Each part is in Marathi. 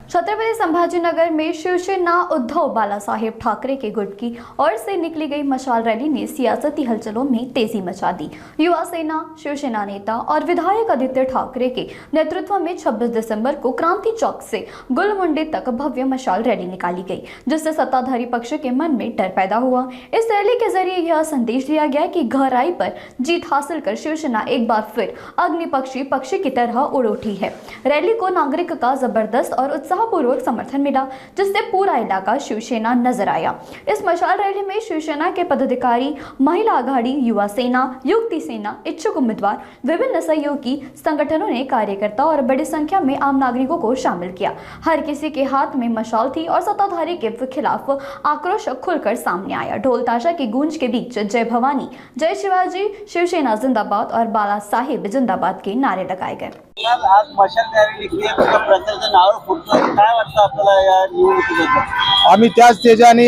छत्रपति संभाजीनगर में शिवसेना उद्धव बालासाहेब ठाकरे के गुट की ओर से निकली गई मशाल रैली ने सियासती हलचलों में तेजी मचा दी। युवा सेना, शिवसेना नेता और विधायक आदित्य ठाकरे के नेतृत्व में 26 दिसंबर को क्रांति चौक से गुलमुंडी तक भव्य मशाल रैली निकाली गई, जिससे सत्ताधारी पक्ष के मन में डर पैदा हुआ। इस रैली के जरिए यह संदेश दिया गया कि गहराई पर जीत हासिल कर शिवसेना एक बार फिर अग्निपक्षी पक्षी की तरह उड़ उठी है। रैली को नागरिक का जबरदस्त और उत्साहपूर्वक समर्थन मिला, जिससे पूरा इलाका शिवसेना नजर आया। इस मशाल रैली में शिवसेना के पदाधिकारी, महिला आघाड़ी, युवा सेना, युक्ति सेना, इच्छुक उम्मीदवार, विभिन्न सहयोगी संगठनों ने कार्यकर्ता और बड़ी संख्या में आम नागरिकों को शामिल किया। हर किसी के हाथ में मशाल थी और सत्ताधारी के खिलाफ आक्रोश खुलकर सामने आया। ढोल ताशा की गूंज के बीच जय भवानी, जय शिवाजी, शिवसेना जिंदाबाद और बाला साहेब जिंदाबाद के नारे लगाए गए। आज मशाल रॅली निघली, प्रचाराचं नाव फुटतोय, काय वाटतं आपल्याला या निवडणुकीबद्दल? आम्ही त्याच तेजाने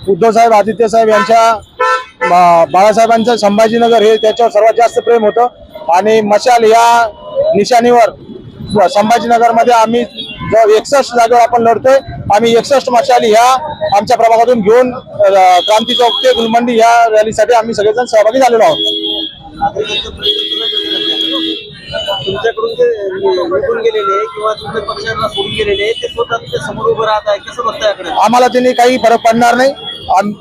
उद्धव साहेब, आदित्य साहेब यांच्या बाळासाहेबांचं संभाजीनगर हे त्याच्यावर सर्वात जास्त प्रेम होतं आणि मशाल या निशाणीवर संभाजीनगर मध्ये आम्ही जो 61 जागेवर आपण लढतोय, आम्ही 61 मशाली ह्या आमच्या प्रभागातून घेऊन क्रांती चौक ते गुलमंडी या रॅलीसाठी आम्ही सगळेजण सहभागी झालेलो आहोत। तुमच्याकडून जे निघून गेलेले किंवा तुमच्या पक्षाला सोडून गेलेले ते स्वतः तुमच्या समोर उभं राहत आहे, कसं बघताय याकडे? आम्हाला त्यांनी काही फरक पडणार नाही।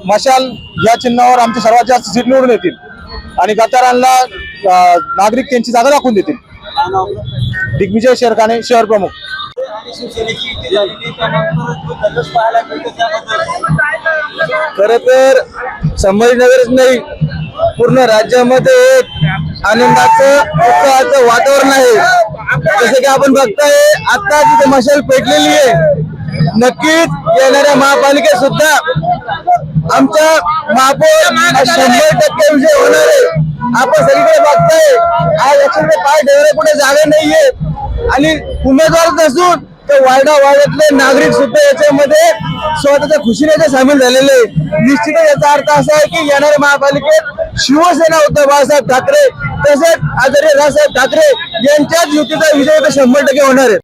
मशाल या चिन्हावर आमचे सर्वात जास्त सीट निवडून येतील आणि गटारांना नागरिक त्यांची जागा दाखवून देतील। काय नाव आपलं? दिग्विजय शेरकाने, शहर प्रमुख। आणि शिवसेनेची युती झालेली, त्यानंतर जो जल्लोष पाहायला मिळतो त्याबद्दल खरं तर संभाजीनगरच नाही, पूर्ण राज्यामध्ये एक आनंदाचं, उत्साहाचं वातावरण आहे। जसं की आपण बघताय आता जिथे मशाल पेटलेली आहे, नक्कीच येणाऱ्या महापालिकेत सुद्धा आमचा महापौर 100% विजय होणार आहे। आपण सगळीकडे बघताय आज याच्याकडे पाय ठेवायला कुठे जागा नाहीये आणि उमेदवार नसून तर वाड्यातले नागरिक सुद्धा याच्यामध्ये स्वतःच्या खुशीने सामील झालेले। निश्चितच याचा अर्थ असा आहे की येणाऱ्या महापालिकेत शिवसेना उद्धव बाळासाहेब ठाकरे तसेच आदरणीय राजसाहेब ठाकरे यांच्याच युतीचा विजय 100% होणार आहे।